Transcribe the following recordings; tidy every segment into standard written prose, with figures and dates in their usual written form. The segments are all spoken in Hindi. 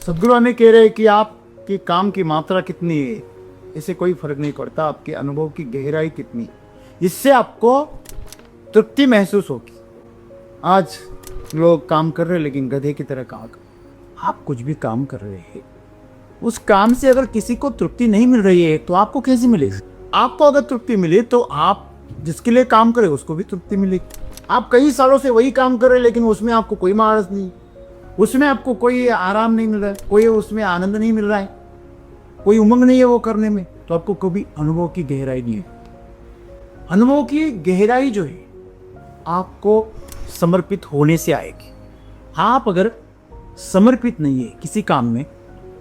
सदगुरु हमें कह रहे हैं कि आपके काम की मात्रा कितनी है इससे कोई फर्क नहीं पड़ता, आपके अनुभव की गहराई कितनी, इससे आपको तृप्ति महसूस होगी। आज लोग काम कर रहे हैं लेकिन गधे की तरह काम कर, आप कुछ भी काम कर रहे हैं, उस काम से अगर किसी को तृप्ति नहीं मिल रही है तो आपको कैसे मिलेगी? आपको अगर तृप्ति मिले तो आप जिसके लिए काम करें उसको भी तृप्ति मिलेगी। आप कई सालों से वही काम कर रहे हैं लेकिन उसमें आपको कोई महारत नहीं, उसमें आपको कोई आराम नहीं मिल रहा है, कोई उसमें आनंद नहीं मिल रहा है, कोई उमंग नहीं है वो करने में, तो आपको कभी अनुभव की गहराई नहीं है। अनुभव की गहराई जो है आपको समर्पित होने से आएगी। आप अगर समर्पित नहीं है किसी काम में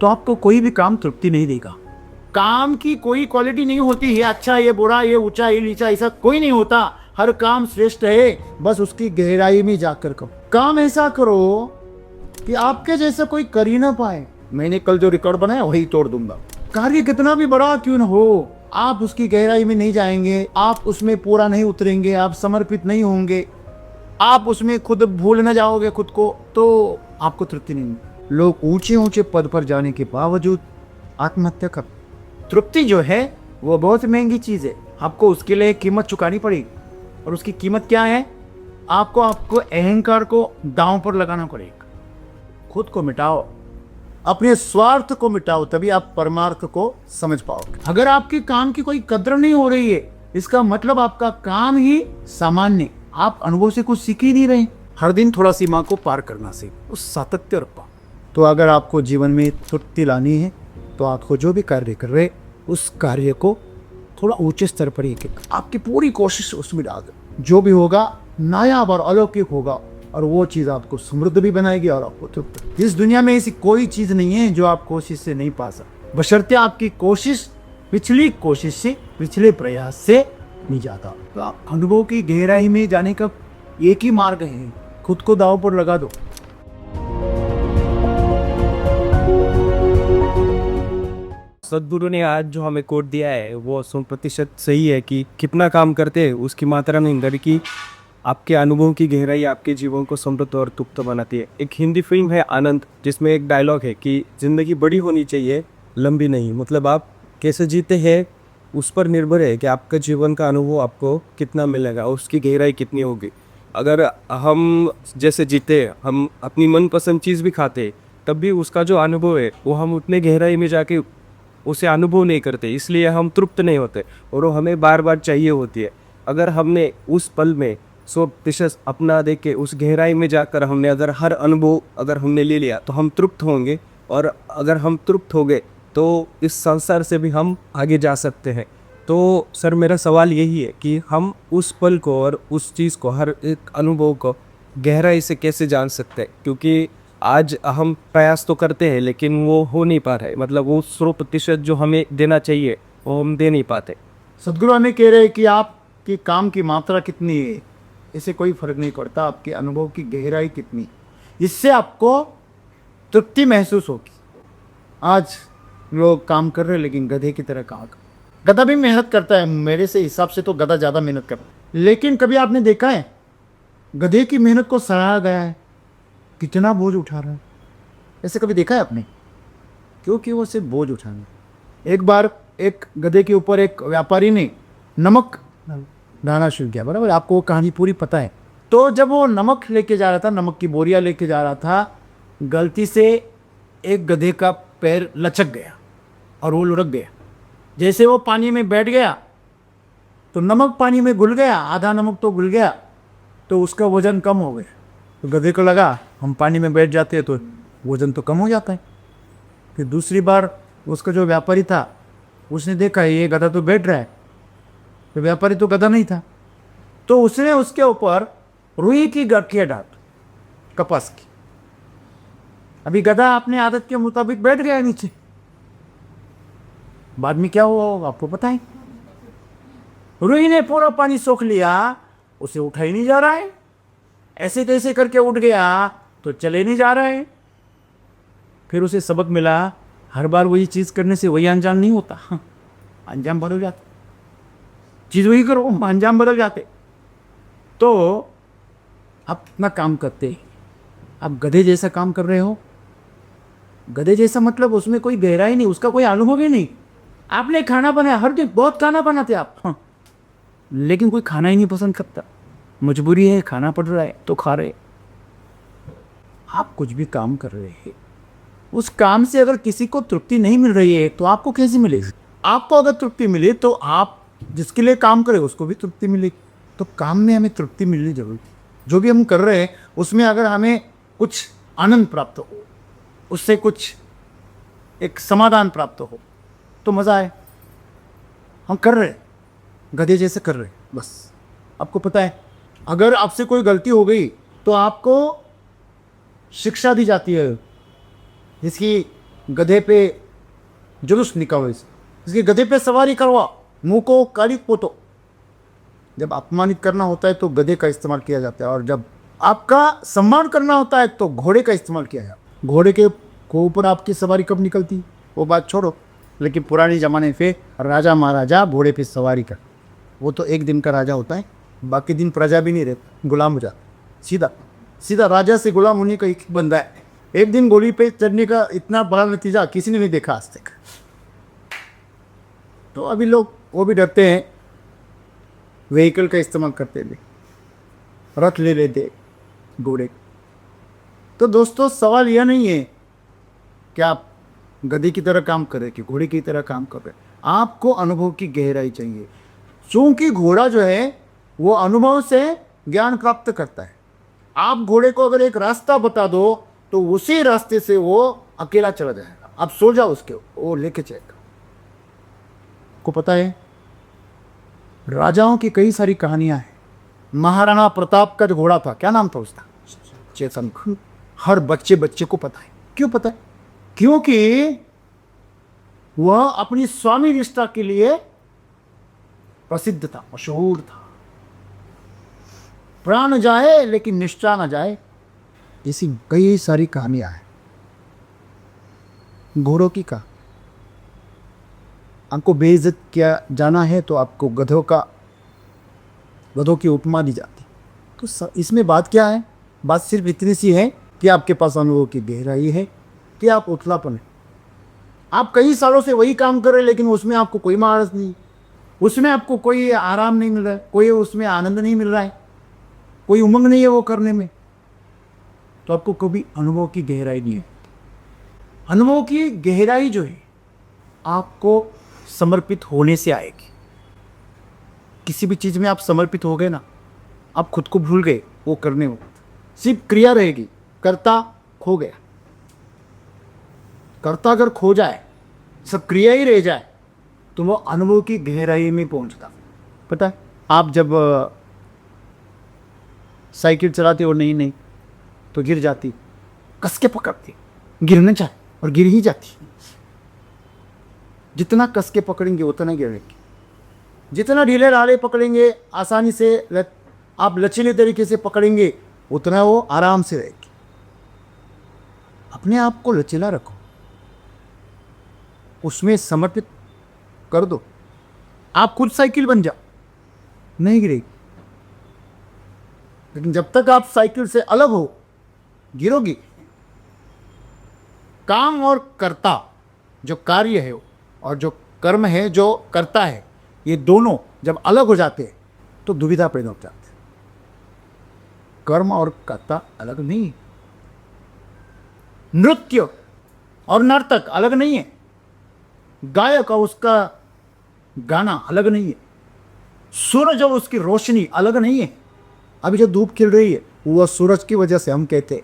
तो आपको कोई भी काम तृप्ति नहीं देगा। काम की कोई क्वालिटी नहीं होती है, अच्छा ये बुरा, ये ऊंचा ये नीचा, ऐसा कोई नहीं होता। हर काम श्रेष्ठ है, बस उसकी गहराई में जाकर करो। काम ऐसा करो कि आपके जैसा कोई कर ही ना पाए। मैंने कल जो रिकॉर्ड बनाया वही तोड़ दूंगा। कार्य कितना भी बड़ा क्यों ना हो, आप उसकी गहराई में नहीं जाएंगे, आप उसमें पूरा नहीं उतरेंगे, आप समर्पित नहीं होंगे, आप उसमें खुद भूल ना जाओगे खुद को, तो आपको तृप्ति नहीं मिलेगी। लोग ऊंचे ऊंचे पद पर जाने के बावजूद आत्महत्या कर। तृप्ति जो है वो बहुत महंगी चीज है, आपको उसके लिए कीमत चुकानी पड़ेगी। और उसकी कीमत क्या है? आपको अहंकार को दांव पर लगाना पड़ेगा। खुद को मिटाओ, अपने स्वार्थ को मिटाओ, तभी आप परमार्थ को समझ पाओगे। अगर आपके काम की कोई कद्र नहीं हो रही है इसका मतलब आपका काम ही सामान्य, आप अनुभव से कुछ सीख ही नहीं रहे। हर दिन थोड़ा सीमा को पार करना सीख, उस सातत्य रखो। तो अगर आपको जीवन में तृप्ति लानी है तो आपको जो भी कार्य कर रहे उस कार्य को थोड़ा ऊंचे स्तर पर ही आपकी पूरी कोशिश उसमें डाल दो। जो भी होगा नायाब और अलौकिक होगा और वो चीज़ आपको समृद्ध भी बनाएगी और आपको तृप्त। इस दुनिया में ऐसी कोई चीज़ नहीं है जो आप कोशिश से नहीं पा सकते, बशर्ते आपकी कोशिश पिछली कोशिश से, पिछले प्रयास से नहीं जाता। तो आप अनुभव की गहराई में जाने का एक ही मार्ग है, खुद को दांव पर लगा दो। सदगुरु ने आज जो हमें कोट दिया है वो 100% सही है कि कितना काम करते हैं उसकी मात्रा नहीं बल्कि आपके अनुभव की गहराई आपके जीवन को समृद्ध और तृप्त बनाती है। एक हिंदी फिल्म है आनंद, जिसमें एक डायलॉग है कि ज़िंदगी बड़ी होनी चाहिए, लंबी नहीं। मतलब आप कैसे जीते हैं उस पर निर्भर है कि आपका जीवन का अनुभव आपको कितना मिलेगा, उसकी गहराई कितनी होगी। अगर हम जैसे जीते, हम अपनी मनपसंद चीज़ भी खाते, तब भी उसका जो अनुभव है वो हम उतने गहराई में जाके उसे अनुभव नहीं करते, इसलिए हम तृप्त नहीं होते और वो हमें बार बार चाहिए होती है। अगर हमने उस पल में 100% अपना दे के उस गहराई में जाकर हमने अगर हर अनुभव अगर हमने ले लिया तो हम तृप्त होंगे, और अगर हम तृप्त हो गए तो इस संसार से भी हम आगे जा सकते हैं। तो सर मेरा सवाल यही है कि हम उस पल को और उस चीज़ को, हर एक अनुभव को गहराई से कैसे जान सकते हैं, क्योंकि आज हम प्रयास तो करते हैं लेकिन वो हो नहीं पा रहा है। मतलब वो 100% जो हमें देना चाहिए वो हम दे नहीं पाते। सदगुरु हमें कह रहे हैं कि आपके काम की मात्रा कितनी है इससे कोई फर्क नहीं पड़ता, आपके अनुभव की गहराई कितनी, इससे आपको तृप्ति महसूस होगी। आज लोग काम कर रहे हैं लेकिन गधे की तरह काम कर। गधा भी मेहनत करता है, मेरे से हिसाब से तो गधा ज़्यादा मेहनत करता है, लेकिन कभी आपने देखा है गधे की मेहनत को सराहा गया है? कितना बोझ उठा रहा है, ऐसे कभी देखा है आपने? क्योंकि वो सिर्फ बोझ उठा रहा है। एक बार एक गधे के ऊपर एक व्यापारी ने नमक डालना शुरू किया, बराबर, आपको वो कहानी पूरी पता है। तो जब वो नमक लेके जा रहा था, नमक की बोरियां लेके जा रहा था, गलती से एक गधे का पैर लचक गया और वो लुढ़क गया। जैसे वो पानी में बैठ गया तो नमक पानी में घुल गया, आधा नमक तो घुल गया, तो उसका वजन कम हो गया। तो गधे को लगा हम पानी में बैठ जाते हैं तो वजन तो कम हो जाता है। फिर दूसरी बार उसका जो व्यापारी था उसने देखा ये गधा तो बैठ रहा है, तो व्यापारी तो गधा नहीं था, तो उसने उसके ऊपर रुई की गठिया डाल, कपास की। अभी गधा अपने आदत के मुताबिक बैठ गया नीचे। बाद में क्या हुआ आपको पता है? रुई ने पूरा पानी सोख लिया, उसे उठा ही नहीं जा रहा है, ऐसे तैसे करके उठ गया तो चले नहीं जा रहा है। फिर उसे सबक मिला, हर बार वही चीज़ करने से वही अंजाम नहीं होता, अंजाम बदल जाते। चीज़ वही करो, अंजाम बदल जाते। तो आप अपना काम करते, आप गधे जैसा काम कर रहे हो, गधे जैसा मतलब उसमें कोई गहराई नहीं, उसका कोई अनुभव ही नहीं। आपने खाना बनाया, हर दिन बहुत खाना बनाते आप, हाँ, लेकिन कोई खाना ही नहीं पसंद करता, मजबूरी है, खाना पड़ रहा है तो खा रहे। आप कुछ भी काम कर रहे हैं, उस काम से अगर किसी को तृप्ति नहीं मिल रही है तो आपको कैसे मिलेगी? आपको अगर तृप्ति मिले तो आप जिसके लिए काम करें उसको भी तृप्ति मिलेगी। तो काम में हमें तृप्ति मिलनी जरूरी है। जो भी हम कर रहे हैं उसमें अगर हमें कुछ आनंद प्राप्त हो, उससे कुछ एक समाधान प्राप्त हो तो मज़ा आए। हम कर रहे हैं, गधे जैसे कर रहे हैं बस। आपको पता है अगर आपसे कोई गलती हो गई तो आपको शिक्षा दी जाती है, जिसकी गधे पे जुलूस निकालो, इसके गधे पे सवारी करवा, मुंह को काली पोतो। जब अपमानित करना होता है तो गधे का इस्तेमाल किया जाता है, और जब आपका सम्मान करना होता है तो घोड़े का इस्तेमाल किया जाता है। घोड़े के ऊपर आपकी सवारी कब निकलती वो बात छोड़ो, लेकिन पुराने ज़माने पे राजा महाराजा घोड़े पे सवारी कर, वो तो एक दिन का राजा होता है, बाकी दिन प्रजा भी नहीं रहती, गुलाम हो जाता। सीधा सीधा राजा से गुलाम होने का एक बंदा है। एक दिन घोड़ी पे चढ़ने का इतना बड़ा नतीजा किसी ने नहीं देखा आज तक। तो अभी लोग वो भी डरते हैं, व्हीकल का इस्तेमाल करते हैं, रथ ले लेते घोड़े। तो दोस्तों सवाल यह नहीं है कि आप गधे की तरह काम करें कि घोड़े की तरह काम कर रहे हैं। आपको अनुभव की गहराई चाहिए, क्योंकि घोड़ा जो है वो अनुभव से ज्ञान प्राप्त करता है। आप घोड़े को अगर एक रास्ता बता दो तो उसी रास्ते से वो अकेला चला जाएगा। आप सो जाओ उसके, वो लेके जाएगा। को पता है राजाओं की कई सारी कहानियां हैं। महाराणा प्रताप का जो घोड़ा था, क्या नाम था उसका? चेतन। हर बच्चे को पता है। क्यों पता है? क्योंकि वह अपनी स्वामी निष्ठा के लिए प्रसिद्ध था, मशहूर था। प्राण जाए लेकिन निष्ठा न जाए, ऐसी कई सारी कहानियां हैं घोड़ों की। का आपको बेइज्जत किया जाना है तो आपको गधों की उपमा दी जाती। तो इसमें बात क्या है? बात सिर्फ इतनी सी है कि आपके पास अनुभव की गहराई है, कि आप उथलापन है। आप कई सालों से वही काम कर रहे हैं लेकिन उसमें आपको कोई महारत नहीं, उसमें आपको कोई आराम नहीं मिल रहा है, कोई उसमें आनंद नहीं मिल रहा है, कोई उमंग नहीं है वो करने में, तो आपको कभी अनुभव की गहराई नहीं है। अनुभव की गहराई जो है आपको समर्पित होने से आएगी। किसी भी चीज़ में आप समर्पित हो गए ना, आप खुद को भूल गए वो करने में, सिर्फ क्रिया रहेगी, कर्ता खो गया। कर्ता अगर खो जाए, सब क्रिया ही रह जाए, तो वो अनुभव की गहराई में पहुंचता। पता है आप जब साइकिल चलाते हो नहीं तो गिर जाती, कस के पकड़ती, गिरना चाहे और गिर ही जाती। जितना कस के पकड़ेंगे उतना गिरेगी, जितना ढीले ढाले पकड़ेंगे, आसानी से आप लचीले तरीके से पकड़ेंगे, उतना वो आराम से रहेगी। अपने आप को लचीला रखो, उसमें समर्पित कर दो। आप खुद साइकिल बन जाओ, नहीं गिरेगी। लेकिन जब तक आप साइकिल से अलग हो, गिरोगी। काम और कर्ता, जो कार्य है और जो कर्म है जो करता है, ये दोनों जब अलग हो जाते हैं तो दुविधा पैदा हो जाती है। कर्म और कर्ता अलग नहीं है। नृत्य और नर्तक अलग नहीं है। गायक और उसका गाना अलग नहीं है। सूरज और उसकी रोशनी अलग नहीं है। अभी जो धूप खिल रही है वह सूरज की वजह से हम कहते हैं,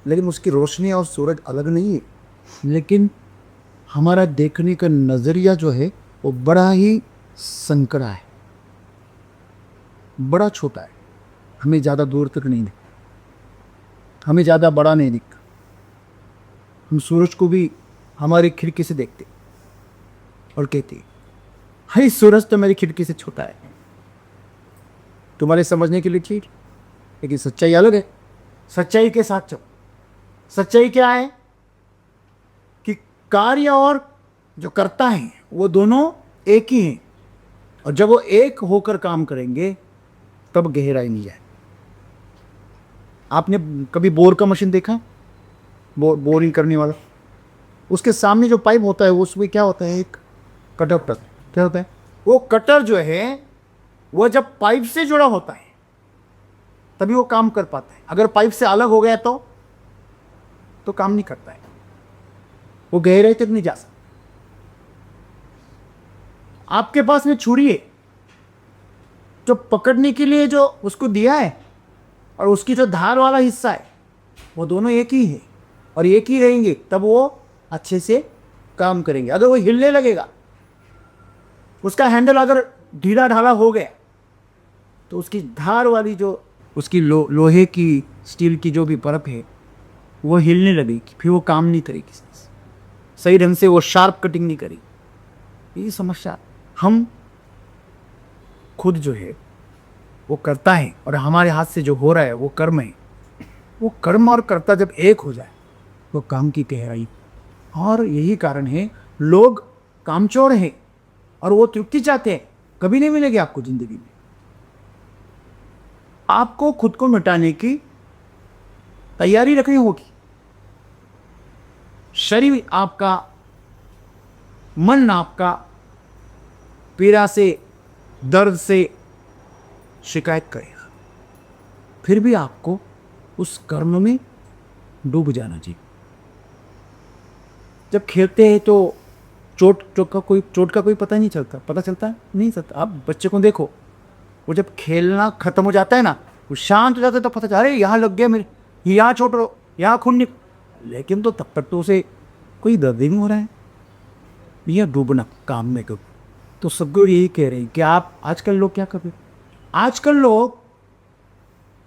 लेकिन उसकी रोशनी और सूरज अलग नहीं है। लेकिन हमारा देखने का नज़रिया जो है वो बड़ा ही संकरा है, बड़ा छोटा है। हमें ज़्यादा दूर तक नहीं दिखता, हमें ज़्यादा बड़ा नहीं दिखता। हम सूरज को भी हमारी खिड़की से देखते और कहते हाय सूरज तो मेरी खिड़की से छोटा है। तुम्हारे समझने के लिए ठीक, लेकिन सच्चाई अलग है। सच्चाई के साथ चलो। सच्चाई क्या है कि कार्य और जो करता है वो दोनों एक ही हैं, और जब वो एक होकर काम करेंगे तब गहराई नहीं जाए। आपने कभी बोर का मशीन देखा? बोरिंग करने वाला उसके सामने जो पाइप होता है उसमें क्या होता है, एक कटर क्या होता है, वो कटर जो है वो जब पाइप से जुड़ा होता है तभी वो काम कर पाता है। अगर पाइप से अलग हो गया तो काम नहीं करता है, वो गहराई तक नहीं जा सकता। आपके पास में छुरी है, जो पकड़ने के लिए जो उसको दिया है और उसकी जो धार वाला हिस्सा है वो दोनों एक ही है और एक ही रहेंगे, तब वो अच्छे से काम करेंगे। अगर वो हिलने लगेगा, उसका हैंडल अगर ढीला ढाला हो गया तो उसकी धार वाली जो उसकी लोहे की स्टील की जो भी परत है वो हिलने लगेगी, फिर वो काम नहीं करेगी, सही ढंग से वो शार्प कटिंग नहीं करेगी। ये समस्या हम खुद जो है वो करता है और हमारे हाथ से जो हो रहा है वो कर्म है। वो कर्म और कर्ता जब एक हो जाए वो काम की गहराई। और यही कारण है लोग कामचोर हैं और वो तृप्ति चाहते हैं, कभी नहीं मिलेगी आपको जिंदगी में। आपको खुद को मिटाने की तैयारी रखनी होगी। शरीर आपका, मन आपका पीड़ा से, दर्द से शिकायत करेगा, फिर भी आपको उस कर्म में डूब जाना चाहिए। जब खेलते हैं तो चोट का कोई पता नहीं चलता, पता चलता है नहीं चलता। आप बच्चे को देखो, वो जब खेलना खत्म हो जाता है ना, वो शांत हो जाता है तो पता चला अरे यहाँ लग गया मेरे, यहाँ चोट रो, यहाँ खून निकल, लेकिन तो तब तक तो उसे कोई दर्द ही नहीं हो रहा है। यह डूबना काम में कब, तो सबको यही कह रहे हैं कि आप आजकल लोग क्या कर रहे हैं। आजकल लोग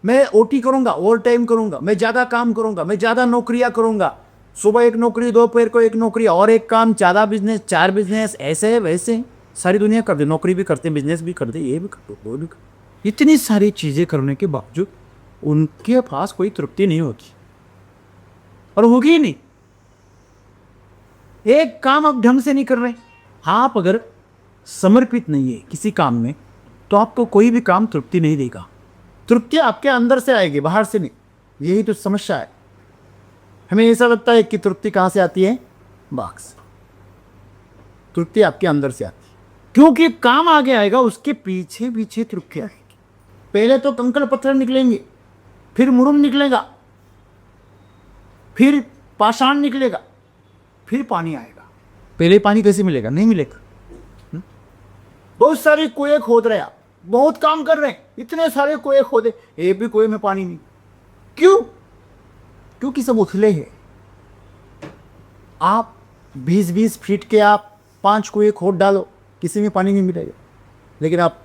मैं ओटी करूंगा, ओवर टाइम करूंगा, मैं ज़्यादा काम करूंगा, मैं ज़्यादा नौकरियां करूंगा, सुबह एक नौकरी, दोपहर को एक नौकरी और एक काम, ज़्यादा बिजनेस, 4 बिजनेस, ऐसे है वैसे सारी दुनिया कर दे, नौकरी भी करते, बिजनेस भी करते, ये भी करते, वो भी करते। इतनी सारी चीज़ें करने के बावजूद उनके पास कोई तृप्ति नहीं होती और होगी ही नहीं। एक काम आप ढंग से नहीं कर रहे। आप अगर समर्पित नहीं है किसी काम में तो आपको कोई भी काम तृप्ति नहीं देगा। तृप्ति आपके अंदर से आएगी, बाहर से नहीं। यही तो समस्या है। हमें ऐसा लगता है कि तृप्ति कहाँ से आती है, बाहर से। तृप्ति आपके अंदर से आती है, क्योंकि काम आगे आएगा उसके पीछे पीछे तृप्ति आएगी। पहले तो कंकड़ पत्थर निकलेंगे, फिर मुरुम निकलेगा, फिर पाषाण निकलेगा, फिर पानी आएगा। पहले पानी कैसे मिलेगा, नहीं मिलेगा। बहुत सारे कुएं खोद रहे हैं आप, बहुत काम कर रहे हैं, इतने सारे कुएं खोदे, एक भी कुएं में पानी नहीं। क्यों? क्योंकि सब उथले हैं। आप 20-20 फीट के आप 5 कुएं खोद डालो, किसी में पानी नहीं मिलेगा। लेकिन आप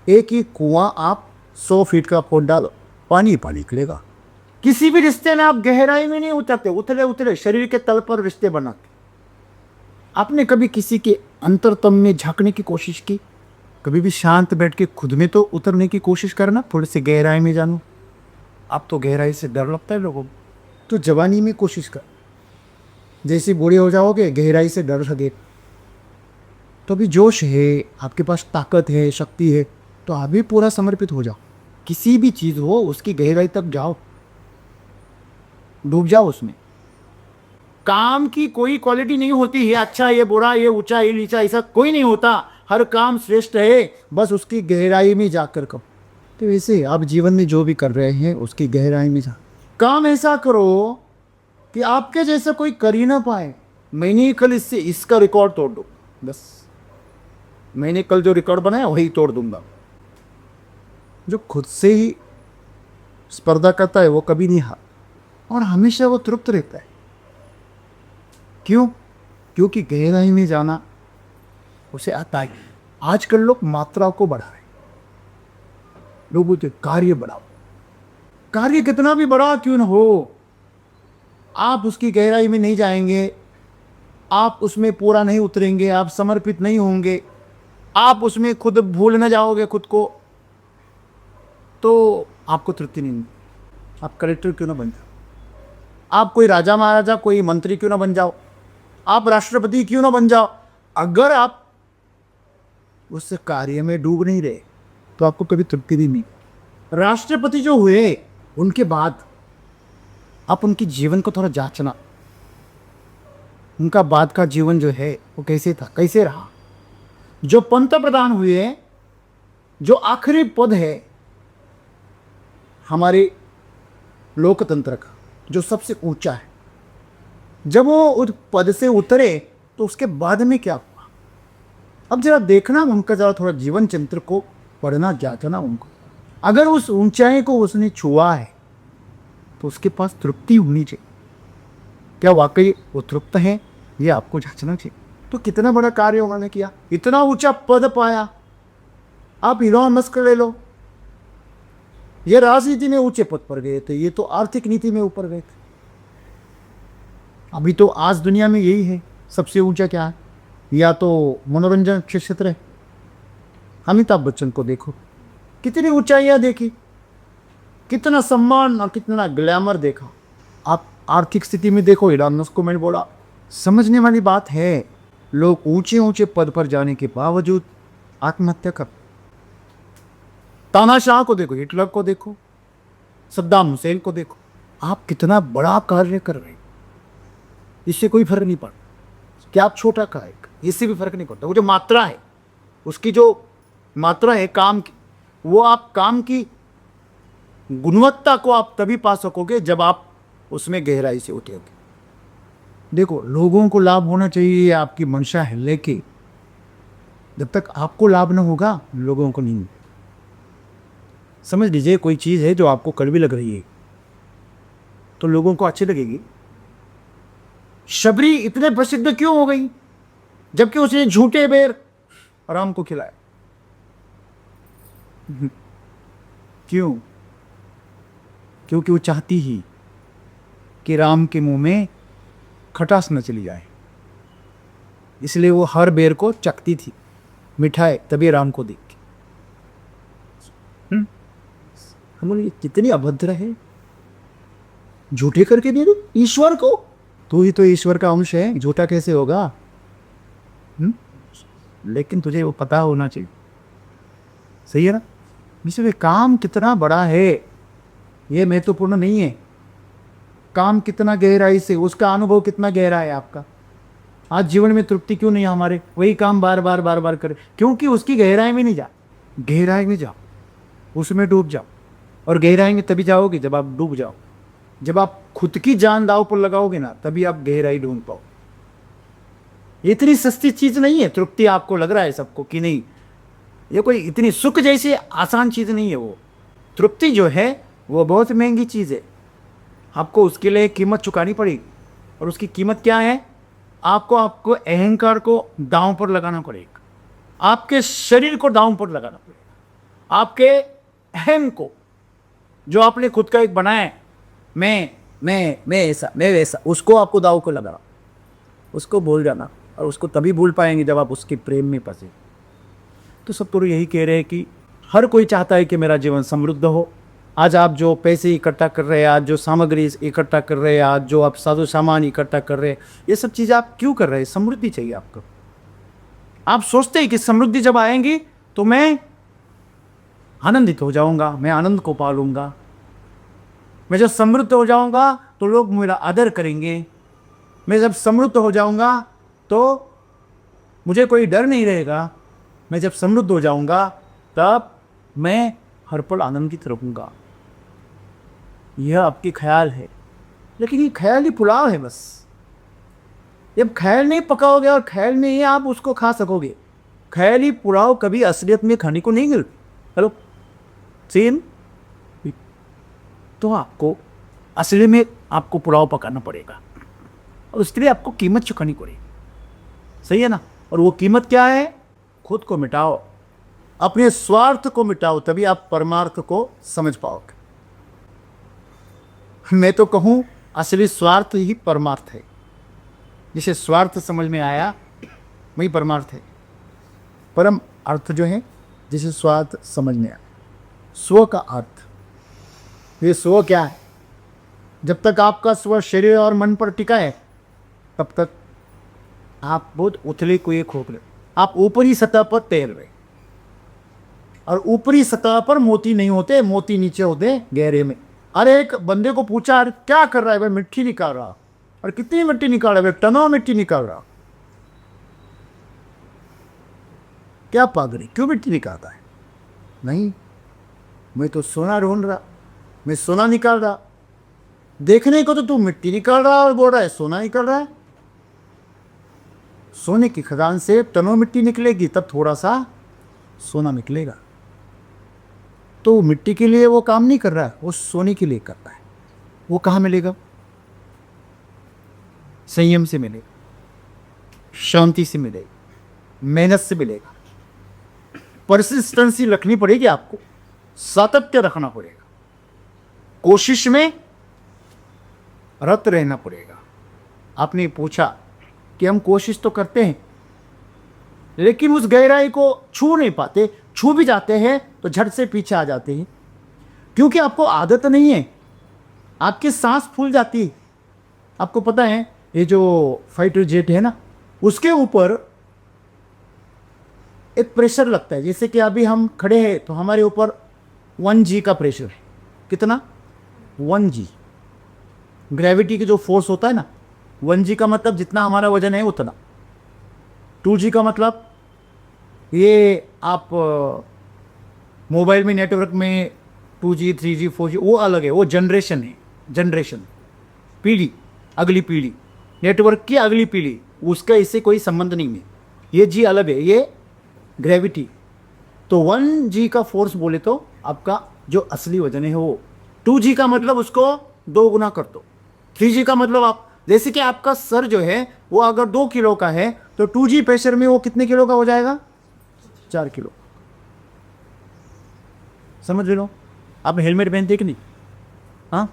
एक ही कुआं आप 100 फीट का खोद डालो, पानी पानी निकलेगा। किसी भी रिश्ते में आप गहराई में नहीं उतरते, उतरे उतरे शरीर के तल पर रिश्ते बनाते। आपने कभी किसी के अंतरतम में झांकने की कोशिश की? कभी भी शांत बैठ के खुद में तो उतरने की कोशिश करना, थोड़ी सी गहराई में जानो। आप तो गहराई से डर लगता है लोगों को, तो जवानी में कोशिश कर, जैसे बूढ़े हो जाओगे गहराई से डर लगे। तो अभी जोश है, आपके पास ताकत है, शक्ति है, तो अभी पूरा समर्पित हो जाओ। किसी भी चीज़ हो उसकी गहराई तक जाओ, डूब जाओ उसमें। काम की कोई क्वालिटी नहीं होती है, अच्छा ये बुरा, ये ऊंचा ये नीचा, ऐसा कोई नहीं होता। हर काम श्रेष्ठ है, बस उसकी गहराई में जाकर करो। तो वैसे आप जीवन में जो भी कर रहे हैं उसकी गहराई में जा, काम ऐसा करो कि आपके जैसा कोई कर ही ना पाए। मैंने कल इसका रिकॉर्ड तोड़ दो, बस मैंने कल जो रिकॉर्ड बनाया वही तोड़ दूंगा। जो खुद से ही स्पर्धा करता है वो कभी नहीं हार, और हमेशा वो तृप्त रहता है। क्यों? क्योंकि गहराई में जाना उसे आता है। आजकल लोग मात्रा को बढ़ा रहे, लोग बोलते कार्य बढ़ाओ। कार्य कितना भी बड़ा क्यों न हो, आप उसकी गहराई में नहीं जाएंगे, आप उसमें पूरा नहीं उतरेंगे, आप समर्पित नहीं होंगे, आप उसमें खुद भूल न जाओगे खुद को, तो आपको तृप्ति नहीं मिलेगी। आप कलेक्टर क्यों ना बन जाओ, आप कोई राजा महाराजा, कोई मंत्री क्यों ना बन जाओ, आप राष्ट्रपति क्यों ना बन जाओ, अगर आप उस कार्य में डूब नहीं रहे तो आपको कभी तृप्ति नहीं मिलेगी। राष्ट्रपति जो हुए उनके बाद आप उनके जीवन को थोड़ा जांचना, उनका बाद का जीवन जो है वो कैसे था, कैसे रहा। जो पंत प्रधान हुए, जो आखिरी पद है हमारे लोकतंत्र का, जो सबसे ऊंचा है, जब वो उस पद से उतरे तो उसके बाद में क्या हुआ। अब जरा देखना उनका, जरा थोड़ा जीवन चरित्र को पढ़ना, जांचना उनको। अगर उस ऊंचाई को उसने छुआ है तो उसके पास तृप्ति होनी चाहिए। क्या वाकई वो तृप्त है, ये आपको जांचना चाहिए। तो कितना बड़ा कार्य उन्होंने किया, इतना ऊंचा पद पाया। आप इलॉन मस्क ले लो, ये राजनीति में ऊंचे पद पर गए थे, ये तो आर्थिक नीति में ऊपर गए थे। अभी तो आज दुनिया में यही है, सबसे ऊंचा क्या है, या तो मनोरंजन क्षेत्र है। अमिताभ बच्चन को देखो, कितनी ऊंचाइयां देखी, कितना सम्मान और कितना ग्लैमर देखा। आप आर्थिक स्थिति में देखो, इलॉन मस्क को मैंने बोला, समझने वाली बात है, लोग ऊंचे ऊंचे पद पर जाने के बावजूद आत्महत्या कर। तानाशाह को देखो, हिटलर को देखो, सद्दाम हुसैन को देखो। आप कितना बड़ा कार्य कर रहे हैं, इससे कोई फर्क नहीं पड़ता कि आप छोटा कार्य, इससे भी फर्क नहीं पड़ता। वो जो मात्रा है, उसकी जो मात्रा है काम की, वो आप काम की गुणवत्ता को आप तभी पा सकोगे जब आप उसमें गहराई से उतरोगे। देखो, लोगों को लाभ होना चाहिए, आपकी मंशा है, लेकिन जब तक आपको लाभ न होगा लोगों को नहीं। समझ लीजिए कोई चीज़ है जो आपको कड़वी लग रही है तो लोगों को अच्छी लगेगी। शबरी इतने प्रसिद्ध क्यों हो गई, जबकि उसने झूठे बेर राम को खिलाया। क्यों? क्योंकि वो चाहती ही कि राम के मुंह में खटास न चली जाए, इसलिए वो हर बेर को चखती थी मिठाई, तभी राम को देख के। हम बोले कितनी अभद्र है, झूठे करके दे दो ईश्वर को। तू ही तो ईश्वर का अंश है, झूठा कैसे होगा? लेकिन तुझे वो पता होना चाहिए, सही है ना। इसमें काम कितना बड़ा है ये महत्वपूर्ण नहीं है, काम कितना गहराई से, उसका अनुभव कितना गहरा है आपका। आज जीवन में तृप्ति क्यों नहीं हमारे, वही काम बार बार बार बार करे, क्योंकि उसकी गहराई में नहीं जा। गहराई में जाओ, उसमें डूब जाओ, और गहराई में तभी जाओगे जब आप डूब जाओ। जब आप खुद की जान दाव पर लगाओगे ना, तभी आप गहराई ढूंढ पाओ। इतनी सस्ती चीज नहीं है तृप्ति। आपको लग रहा है सबको कि नहीं, ये कोई इतनी सुख जैसी आसान चीज नहीं है। वो तृप्ति जो है वो बहुत महंगी चीज है, आपको उसके लिए कीमत चुकानी पड़ेगी। और उसकी कीमत क्या है? आपको अहंकार को दांव पर लगाना पड़ेगा, आपके शरीर को दांव पर लगाना पड़ेगा, आपके अहम को, जो आपने खुद का एक बनाया है, मैं ऐसा, मैं वैसा, उसको आपको दांव को लगाना, उसको भूल जाना। और उसको तभी भूल पाएंगे जब आप उसके प्रेम में फंसे। तो सब तो यही कह रहे हैं कि हर कोई चाहता है कि मेरा जीवन समृद्ध हो। आज आप जो पैसे इकट्ठा कर रहे हैं, आज जो सामग्री इकट्ठा कर रहे हैं, आज जो आप साजो सामान इकट्ठा कर रहे हैं, ये सब चीज़ें आप क्यों कर रहे हैं? समृद्धि चाहिए आपको। आप सोचते हैं कि समृद्धि जब आएंगी तो मैं आनंदित हो जाऊंगा, मैं आनंद को पालूंगा, मैं जब समृद्ध हो जाऊंगा तो लोग मेरा आदर करेंगे, मैं जब समृद्ध हो जाऊंगा तो मुझे कोई डर नहीं रहेगा, मैं जब समृद्ध हो जाऊंगा तब मैं हर पल आनंदित रहूंगा। यह आपकी ख्याल है, लेकिन ये ख्याल ही पुलाव है बस। जब ख्याल नहीं पकाओगे और ख्याल में ही आप उसको खा सकोगे, ख्याली पुलाव कभी असलियत में खाने को नहीं मिलती। हेलो सीन, तो आपको असली में आपको पुलाव पकाना पड़ेगा और उसके लिए आपको कीमत चुकानी पड़ेगी, सही है ना। और वो कीमत क्या है? खुद को मिटाओ, अपने स्वार्थ को मिटाओ, तभी आप परमार्थ को समझ पाओगे। मैं तो कहूँ असली स्वार्थ ही परमार्थ है। जिसे स्वार्थ समझ में आया वही परमार्थ है। परम अर्थ जो है जिसे स्वार्थ समझ में आया, स्व का अर्थ। ये स्व क्या है? जब तक आपका स्व शरीर और मन पर टिका है तब तक आप बहुत उथले कुए खोखले, आप ऊपरी सतह पर तैर रहे। और ऊपरी सतह पर मोती नहीं होते, मोती नीचे होते गहरे में। अरे एक बंदे को पूछा, अरे क्या कर रहा है भाई? मिट्टी निकाल रहा। और कितनी मिट्टी निकाल रहा है, टनों मिट्टी निकाल रहा। क्या पागल, क्यों मिट्टी निकालता है? नहीं, मैं तो सोना ढूंढ रहा, मैं सोना निकाल रहा। देखने को तो तू मिट्टी निकाल रहा और बोल रहा है सोना निकल रहा है। सोने की खदान से टनों मिट्टी निकलेगी तब थोड़ा सा सोना निकलेगा। तो वो मिट्टी के लिए वो काम नहीं कर रहा है, वो सोने के लिए कर रहा है। वो कहाँ मिलेगा? संयम से मिलेगा, शांति से मिलेगा, मेहनत से मिलेगा। परसिस्टेंसी रखनी पड़ेगी आपको, सातत्य रखना पड़ेगा, कोशिश में रत रहना पड़ेगा। आपने पूछा कि हम कोशिश तो करते हैं लेकिन उस गहराई को छू नहीं पाते, छू भी जाते हैं तो झट से पीछे आ जाते हैं, क्योंकि आपको आदत नहीं है। आपकी सांस फूल जाती है। आपको पता है ये जो फाइटर जेट है ना, उसके ऊपर एक प्रेशर लगता है। जैसे कि अभी हम खड़े हैं तो हमारे ऊपर 1G का प्रेशर है। कितना? 1G। ग्रेविटी की जो फोर्स होता है ना, 1G का मतलब जितना हमारा वजन है उतना। 2G का मतलब ये आप मोबाइल में नेटवर्क में 2G 3G 4G वो अलग है, वो जनरेशन है। जनरेशन, पीढ़ी, अगली पीढ़ी, नेटवर्क की अगली पीढ़ी, उसका इससे कोई संबंध नहीं है। ये जी अलग है, ये ग्रेविटी। तो 1G का फोर्स बोले तो आपका जो असली वजन है वो। 2G का मतलब उसको 2 गुना कर दो। 3G का मतलब आप जैसे कि आपका सर जो है वो अगर 2 किलो का है तो 2G प्रेशर में वो कितने किलो का हो जाएगा? 4 किलो। समझ लो। आप हेलमेट पहनते कि नहीं? हाँ,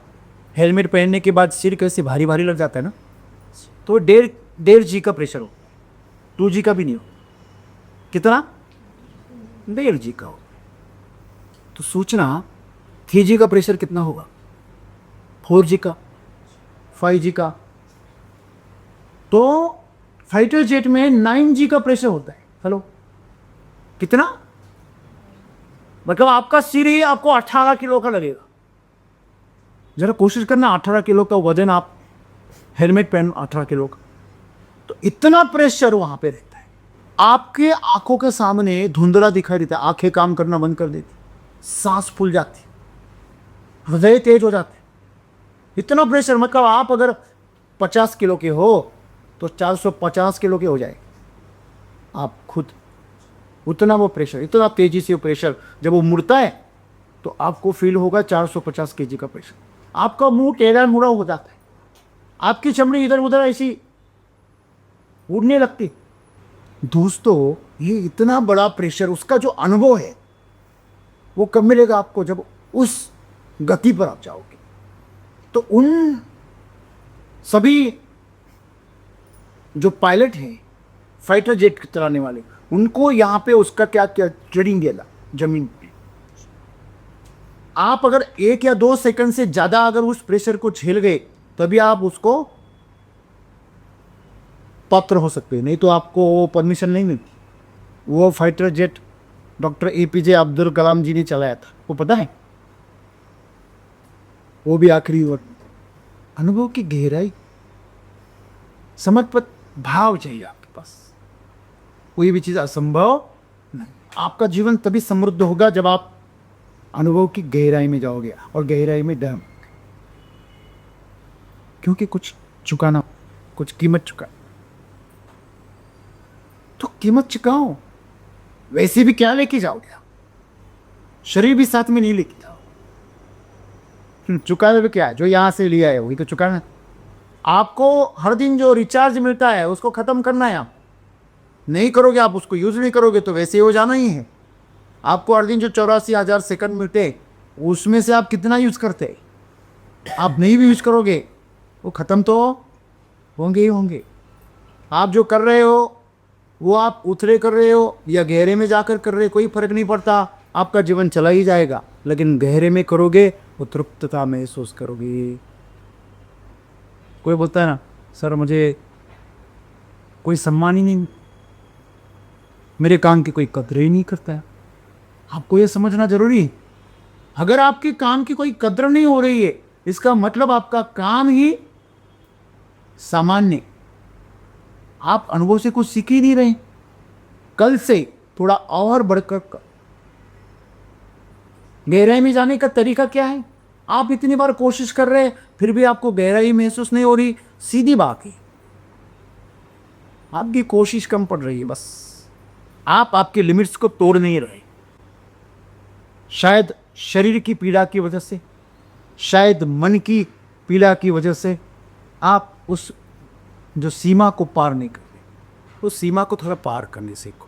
हेलमेट पहनने के बाद सिर कैसे भारी भारी लग जाता है ना, तो 1.5G का प्रेशर हो, 2G का भी नहीं हो। कितना? 1.5G का हो। तो सोचना 3G का प्रेशर कितना होगा, 4G का, 5G का। तो फाइटर जेट में 9G का प्रेशर होता है। हेलो, कितना? मतलब आपका सिर ही आपको 18 किलो का लगेगा। जरा कोशिश करना 18 किलो का वजन, आप हेलमेट पहन 18 किलो का, तो इतना प्रेशर वहां पे रहता है। आपके आंखों के सामने धुंधला दिखाई देता है, आंखें काम करना बंद कर देती, सांस फूल जाती, हृदय तेज हो जाते। इतना प्रेशर, मतलब आप अगर 50 किलो के हो तो 450 किलो के हो जाए आप खुद। उतना वो प्रेशर, इतना तेजी से वो प्रेशर जब वो मुड़ता है तो आपको फील होगा 450 केजी का प्रेशर। आपका मुंह टेढ़ा मुड़ा हो जाता है, आपकी चमड़ी इधर उधर ऐसी उड़ने लगती। दोस्तों, ये इतना बड़ा प्रेशर, उसका जो अनुभव है वो कब मिलेगा आपको? जब उस गति पर आप जाओगे। तो उन सभी जो पायलट हैं, फाइटर जेट चलाने वाले, उनको यहाँ पे उसका क्या क्या ट्रेनिंग दिया जमीन पे। आप अगर 1 या 2 सेकंड से ज़्यादा अगर उस प्रेशर को झेल गए तभी आप उसको पात्र हो सकते हैं, नहीं तो आपको वो परमिशन नहीं मिलती। वो fighter jet doctor APJ Abdul Kalam ji ने चलाया था, वो पता है, वो भी आखिरी वक्त। अनुभव की गहराई, समझ पर भाव चाहिए आपके पास। कोई भी चीज़ असंभव नहीं। आपका जीवन तभी समृद्ध होगा जब आप अनुभव की गहराई में जाओगे और गहराई में डर, क्योंकि कुछ चुकाना, कुछ कीमत चुका, तो कीमत चुकाओ। वैसे भी क्या लेके जाओगे? शरीर भी साथ में नहीं लेके जाओ। चुकाने में क्या है? जो यहां से लिया है वही तो चुकाना। आपको हर दिन जो रिचार्ज मिलता है उसको खत्म करना है। आप नहीं करोगे, आप उसको यूज नहीं करोगे तो वैसे हो जाना ही है। आपको हर दिन जो 84,000 सेकंड मिलते उसमें से आप कितना यूज करते? आप नहीं भी यूज करोगे वो खत्म तो होंगे ही होंगे। आप जो कर रहे हो वो आप उथले कर रहे हो या गहरे में जाकर कर रहे हो, कोई फर्क नहीं पड़ता, आपका जीवन चला ही जाएगा। लेकिन गहरे में करोगे वो तृप्तता महसूस करोगे। कोई बोलता है ना, सर मुझे कोई सम्मान ही नहीं, मेरे काम की कोई कदर ही नहीं करता है। आपको ये समझना जरूरी है, अगर आपके काम की कोई कदर नहीं हो रही है इसका मतलब आपका काम ही सामान्य, आप अनुभव से कुछ सीख ही नहीं रहे। कल से थोड़ा और बढ़कर गहराई में जाने का तरीका क्या है? आप इतनी बार कोशिश कर रहे हैं फिर भी आपको गहराई महसूस नहीं हो रही, सीधी बात है, आपकी कोशिश कम पड़ रही है। बस आप आपके लिमिट्स को तोड़ नहीं रहे। शायद शरीर की पीड़ा की वजह से, शायद मन की पीड़ा की वजह से आप उस जो सीमा को पार नहीं कर रहे। उस सीमा को थोड़ा पार करने सीखो।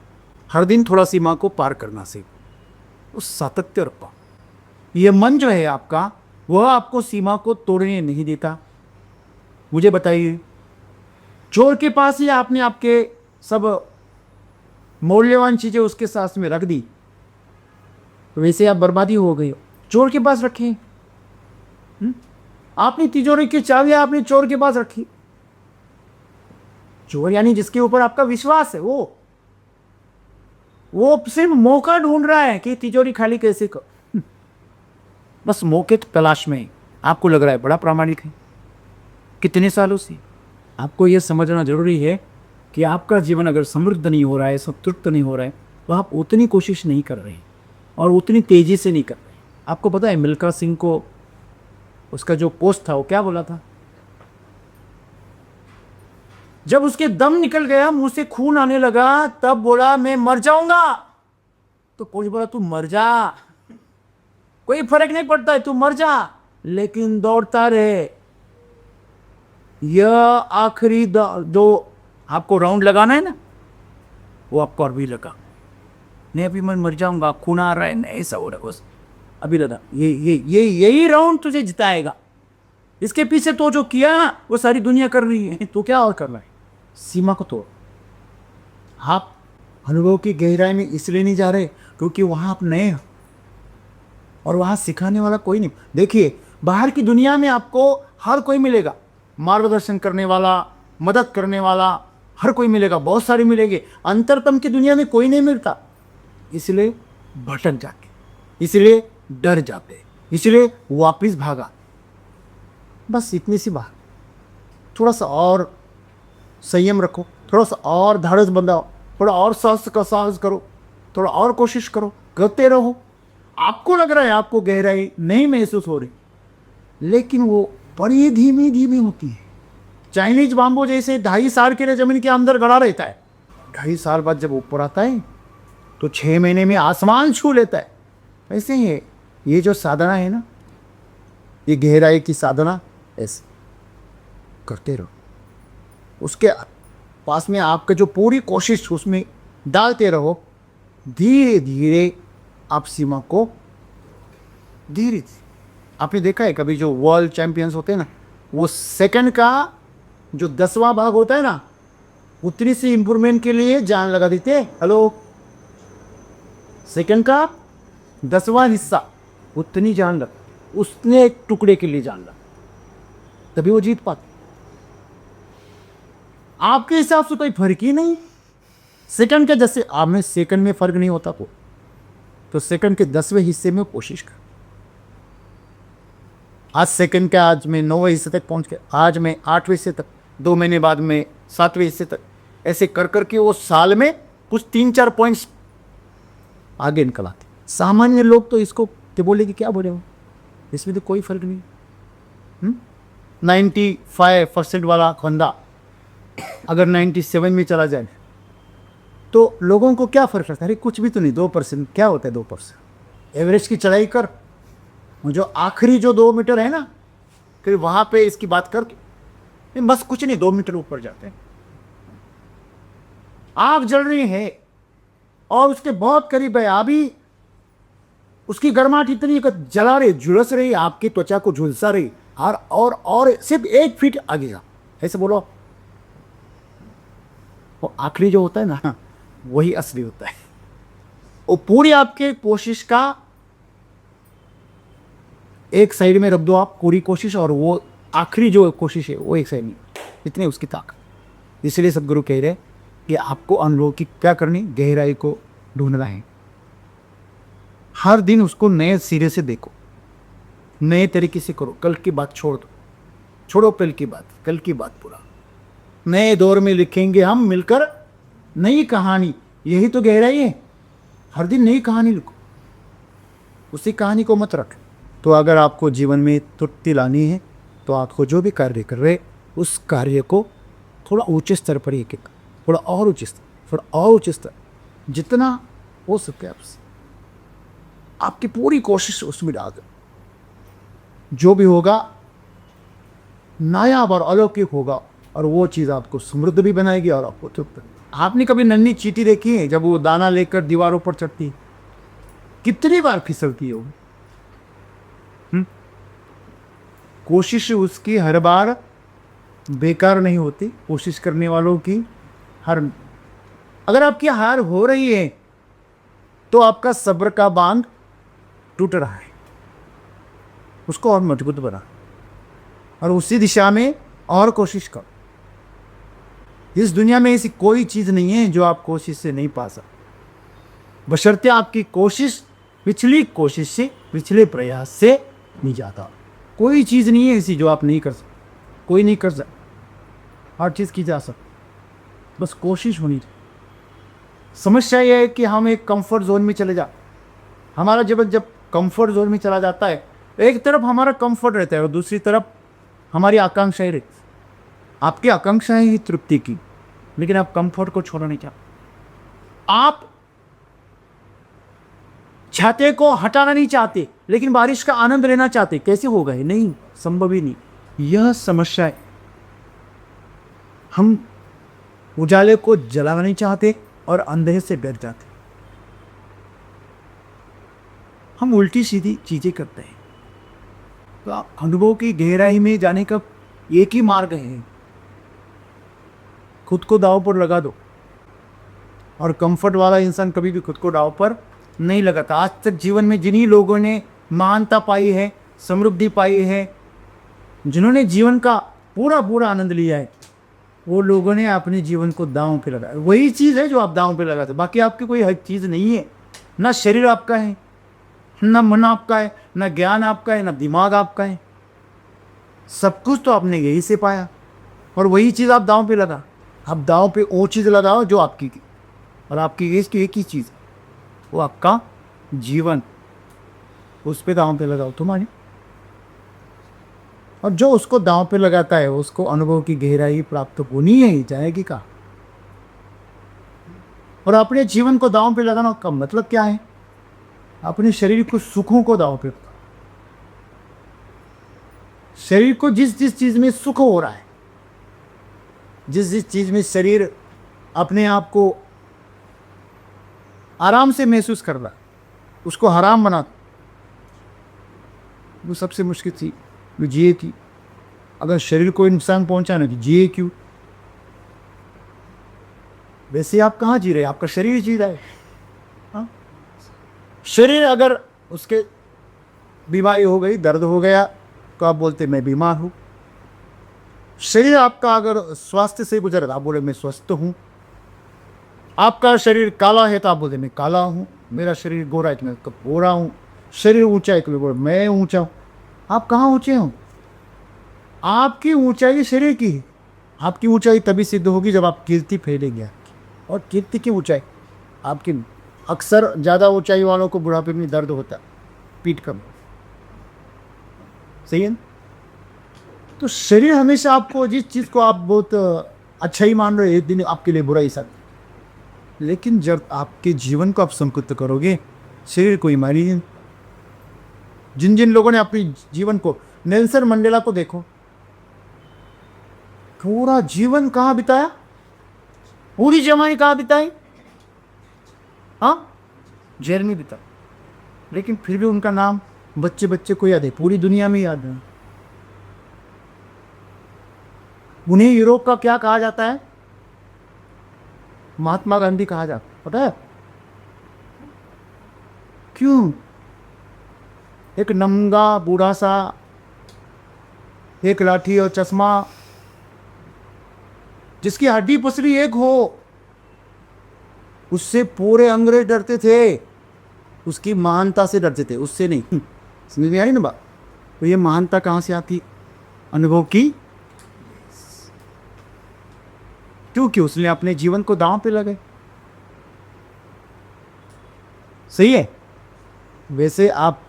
हर दिन थोड़ा सीमा को पार करना सीखो। उस सातत्य रखो। ये मन जो है आपका, वह आपको सीमा को तोड़ने नहीं देता। मुझे बताइए, चोर के पास ही आपने आपके सब मूल्यवान चीजें उसके साथ में रख दी, वैसे आप बर्बादी हो गई हो। चोर के पास रखें। आपने तिजोरी की चाबियां आपने चोर के पास रखी। चोर यानी जिसके ऊपर आपका विश्वास है, वो सिर्फ मौका ढूंढ रहा है कि तिजोरी खाली कैसे कर। बस मौके की तलाश में आपको लग रहा है बड़ा प्रामाणिक है कितने सालों से। आपको यह समझना जरूरी है कि आपका जीवन अगर समृद्ध नहीं हो रहा है, संतुष्ट नहीं हो रहा है, तो आप उतनी कोशिश नहीं कर रहे और उतनी तेजी से नहीं कर रहे। आपको पता है मिल्खा सिंह को उसका जो पोस्ट था वो क्या बोला था? जब उसके दम निकल गया, मुंह से खून आने लगा, तब बोला मैं मर जाऊंगा। तो कोई बोला तू मर जा, कोई फर्क नहीं पड़ता है, तू मर जा, लेकिन दौड़ता रहे। यह आखिरी जो आपको राउंड लगाना है ना, वो आपको अभी लगा। नहीं अभी मैं मर जाऊंगा, खून आ रहा है, नहीं ऐसा हो रहा है, बस अभी लगा। यही राउंड तुझे जिताएगा। इसके पीछे तो जो किया वो सारी दुनिया कर रही है, तो क्या और कर रहा है? सीमा को तोड़। आप अनुभव की गहराई में इसलिए नहीं जा रहे क्योंकि वहां आप नए हो और वहां सिखाने वाला कोई नहीं। देखिए, बाहर की दुनिया में आपको हर कोई मिलेगा, मार्गदर्शन करने वाला, मदद करने वाला, हर कोई मिलेगा, बहुत सारे मिलेंगे। अंतरतम की दुनिया में कोई नहीं मिलता, इसलिए भटक जाते, इसलिए डर जाते, इसलिए वापिस भागा। बस इतनी सी बात। थोड़ा सा और संयम रखो, थोड़ा सा और धाड़स बंधाओ, थोड़ा और साहस का साहस करो, थोड़ा और कोशिश करो, करते रहो। आपको लग रहा है आपको गहराई नहीं महसूस हो रही, लेकिन वो बड़ी धीमी धीमी होती है। चाइनीज बाम्बू जैसे 2.5 साल के लिए जमीन के अंदर गड़ा रहता है, 2.5 साल बाद जब ऊपर आता है तो 6 महीने में आसमान छू लेता है। ऐसे ही है ये जो साधना है ना, ये गहराई की साधना, ऐसे करते रहो। उसके पास में आपका जो पूरी कोशिश उसमें डालते रहो। धीरे धीरे आप सीमा को धीरे धीरे, आपने देखा है कभी जो वर्ल्ड चैंपियंस होते हैं ना, वो सेकंड का जो 10वां भाग होता है ना, उतनी सी इंप्रूवमेंट के लिए जान लगा देते हैं। हेलो, सेकंड का 10वां हिस्सा उतनी जान लगा, उसने एक टुकड़े के लिए जान लगा, तभी वो जीत पाते। आपके हिसाब से कोई फर्क ही नहीं। सेकंड के जैसे आप में सेकंड में फर्क नहीं होता तो सेकंड के 10वें हिस्से में कोशिश कर। आज सेकंड के, आज मैं 9वें हिस्से तक पहुंच गया, आज मैं 8वें हिस्से तक, 2 महीने बाद में 7वें हिस्से तक, ऐसे कर करके वो साल में कुछ 3-4 पॉइंट्स आगे निकल आते। सामान्य लोग तो इसको तो बोले कि क्या बोले हो, इसमें तो कोई फर्क नहीं। 95% वाला बंदा अगर 97 में चला जाए तो लोगों को क्या फर्क पड़ता है? अरे कुछ भी तो नहीं, 2% क्या होता है? 2% एवरेज की चढ़ाई कर, जो आखिरी जो 2 मीटर है ना, फिर वहां पे इसकी बात करके बस कुछ नहीं, 2 मीटर ऊपर जाते हैं। आग जल रही है और उसके बहुत करीब है, अभी उसकी गर्माहट इतनी जला रही, झुलस रही, आपकी त्वचा को झुलसा रही, और सिर्फ 1 फीट आगे जा, ऐसे बोलो। वो आखिरी जो होता है ना, वही असली होता है। वो पूरी आपके कोशिश का एक साइड में रख दो आप, पूरी कोशिश, और वो आखिरी जो कोशिश है वो एक साइड में, इतनी उसकी ताकत। इसलिए सदगुरु कह रहे कि आपको अनुभव की क्या करनी, गहराई को ढूंढना है। हर दिन उसको नए सिरे से देखो, नए तरीके से करो। कल की बात छोड़ दो, छोड़ो कल की बात, कल की बात पूरा नए दौर में लिखेंगे हम मिलकर नई कहानी। यही तो गहराई है। हर दिन नई कहानी लिखो, उसी कहानी को मत रख। तो अगर आपको जीवन में त्रुटि लानी है तो आपको जो भी कार्य कर रहे उस कार्य को थोड़ा ऊंचे स्तर पर एक एक, थोड़ा और ऊंचे स्तर, थोड़ा और ऊंचे स्तर, जितना हो सके आपसे आपकी पूरी कोशिश उसमें डाल दो। जो भी होगा नायाब और अलौकिक होगा, और वो चीज़ आपको समृद्ध भी बनाएगी और आपको तृप्त। आपने कभी नन्ही चींटी देखी है जब वो दाना लेकर दीवारों पर चढ़ती, कितनी बार फिसलती है वो? कोशिश उसकी हर बार बेकार नहीं होती, कोशिश करने वालों की हर। अगर आपकी हार हो रही है तो आपका सब्र का बांध टूट रहा है, उसको और मजबूत बना और उसी दिशा में और कोशिश करो। इस दुनिया में ऐसी कोई चीज़ नहीं है जो आप कोशिश से नहीं पा सकते, बशर्ते आपकी कोशिश पिछली कोशिश से, पिछले प्रयास से नहीं जाता। कोई चीज़ नहीं है ऐसी जो आप नहीं कर सकते, कोई नहीं कर सकता, हर चीज़ की जा सकती, बस कोशिश होनी चाहिए। समस्या यह है कि हम एक कंफर्ट जोन में चले जा, हमारा जब कंफर्ट जोन में चला जाता है, एक तरफ हमारा कंफर्ट रहता है और दूसरी तरफ हमारी आकांक्षाएं रहती। आपकी आकांक्षाएं ही तृप्ति की, लेकिन आप कंफर्ट को छोड़ना नहीं चाहते, आप छाते को हटाना नहीं चाहते, लेकिन बारिश का आनंद लेना चाहते। कैसे होगा? नहीं, संभव ही नहीं। यह समस्या है। हम उजाले को जलाना नहीं चाहते और अंधेरे से डर जाते, हम उल्टी सीधी चीजें करते हैं। तो अनुभव की गहराई में जाने का एक ही मार्ग है, खुद को दांव पर लगा दो। और कंफर्ट वाला इंसान कभी भी खुद को दांव पर नहीं लगाता। आज तक जीवन में जिन्हीं लोगों ने महानता पाई है, समृद्धि पाई है, जिन्होंने जीवन का पूरा पूरा आनंद लिया है, वो लोगों ने अपने जीवन को दांव पे लगाया। वही चीज़ है जो आप दांव पे लगाते, बाकी आपकी कोई हर चीज़ नहीं है। ना शरीर आपका है, ना मन आपका है, ना ज्ञान आपका है, ना दिमाग आपका है। सब कुछ तो आपने यही से पाया और वही चीज़ आप दांव पे लगा। आप दांव पे वो चीज़ लगाओ जो आपकी थी, और आपकी एज की एक ही चीज़, वो आपका जीवन, उस पे दांव पे लगाओ तुम्हारी। और जो उसको दांव पे लगाता है उसको अनुभव की गहराई प्राप्त होनी ही जाएगी का। और अपने जीवन को दांव पे लगाना का मतलब क्या है? अपने शरीर को, सुखों को दांव पे, शरीर को जिस जिस चीज में सुख हो रहा है, जिस जिस चीज में शरीर अपने आप को आराम से महसूस कर रहा है, उसको हराम बना, वो सबसे मुश्किल थी। वो जिए थी। अगर शरीर को नुकसान पहुंचाना तो जिए क्यों? वैसे आप कहाँ जी रहे? आपका शरीर जी रहा है। हाँ? शरीर अगर उसके बीमारी हो गई, दर्द हो गया, तो आप बोलते मैं बीमार हूँ। शरीर आपका अगर स्वास्थ्य से गुजर रहा, आप बोले मैं स्वस्थ हूँ। आपका शरीर काला है तो आप बोलते मैं काला हूँ। मेरा शरीर गोरा है तो मैं गोरा हूँ। शरीर ऊंचा है तो मैं ऊंचा हूँ। आप कहाँ ऊंचे हो? आपकी ऊंचाई शरीर की है। आपकी ऊंचाई तभी सिद्ध होगी जब आप कीर्ति फैलेंगे आपकी, और कीर्ति की ऊंचाई आपकी। अक्सर ज़्यादा ऊंचाई वालों को बुढ़ापे में दर्द होता है, पीठ कम। सही है ना? तो शरीर हमेशा आपको, जिस चीज़ को आप बहुत अच्छा ही मान रहे हो, एक दिन आपके लिए बुरा ही साथ। लेकिन जब आपके जीवन को आप संकुचित करोगे, शरीर कोई मारी नहीं। जिन जिन लोगों ने अपने जीवन को, नेल्सन मंडेला को देखो, पूरा जीवन कहाँ बिताया, पूरी जवानी कहाँ बिताई? हाँ, जेल में बिता, लेकिन फिर भी उनका नाम बच्चे बच्चे को याद है, पूरी दुनिया में याद है। उन्हें यूरोप का क्या कहा जाता है? महात्मा गांधी कहा जाता है। पता है क्यों? एक नंगा बूढ़ा सा, एक लाठी और चश्मा, जिसकी हड्डी पसली एक हो, उससे पूरे अंग्रेज डरते थे। उसकी महानता से डरते थे, उससे नहीं। समझ में आई ना बात? तो ये महानता कहाँ से आती? अनुभव की। क्योंकि उसने अपने जीवन को दांव पे लगाए। सही है। वैसे आप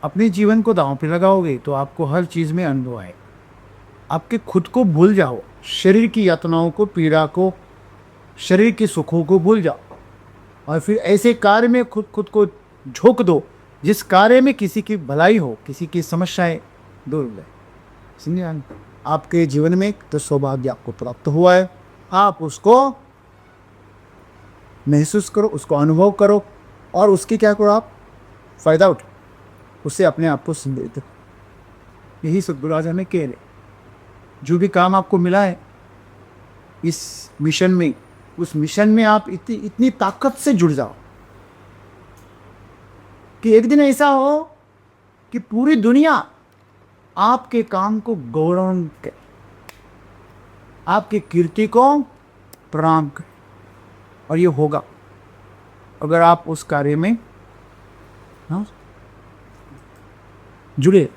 अपने जीवन को दांव पे लगाओगे तो आपको हर चीज में अनुभव आए। आपके खुद को भूल जाओ, शरीर की यातनाओं को, पीड़ा को, शरीर के सुखों को भूल जाओ, और फिर ऐसे कार्य में खुद को झोंक दो जिस कार्य में किसी की भलाई हो, किसी की समस्याएं दूर हो जाए। समझे? आपके जीवन में तो सौभाग्य आपको प्राप्त हुआ है, आप उसको महसूस करो, उसको अनुभव करो, और उसकी क्या करो, आप फायदा उठाओ, उससे अपने आप को संदेश दो। यही सद्गुरु आज हमें कह रहे। जो भी काम आपको मिला है इस मिशन में, उस मिशन में आप इतनी ताकत से जुड़ जाओ कि एक दिन ऐसा हो कि पूरी दुनिया आपके काम को गौरव करे, आपकी कीर्ति को प्रणाम करे। और ये होगा अगर आप उस कार्य में जुड़े।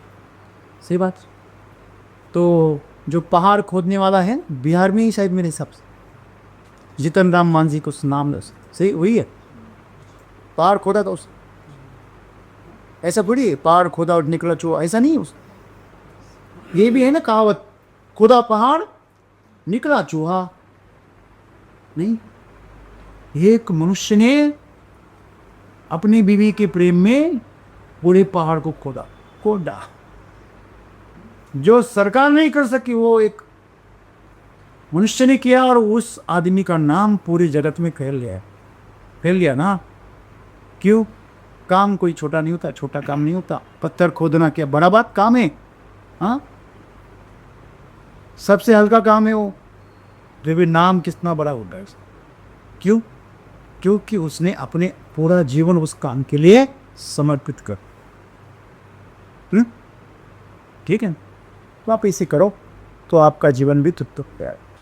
सही बात। तो जो पहाड़ खोदने वाला है बिहार में ही शायद मेरे हिसाब से जितन राम मांझी को नाम, सही वही है। पहाड़ खोदा तो उस ऐसा थोड़ी है पहाड़ खोदा और निकला चूहा, ऐसा नहीं है उस। ये भी है ना कहावत, खोदा पहाड़ निकला चूहा। नहीं, एक मनुष्य ने अपनी बीवी के प्रेम में पूरे पहाड़ को खोदा। जो सरकार नहीं कर सकी वो एक मनुष्य ने किया, और उस आदमी का नाम पूरी जगत में फैल गया ना। क्यों? काम कोई छोटा नहीं होता, छोटा काम नहीं होता। पत्थर खोदना क्या बड़ा बात काम है? हाँ, सबसे हल्का काम है वो। तो भी नाम कितना बड़ा होता है। क्यों? क्योंकि उसने अपने पूरा जीवन उस काम के लिए समर्पित कर। ठीक है, तो आप इसे करो तो आपका जीवन भी तृप्त हो जाएगा।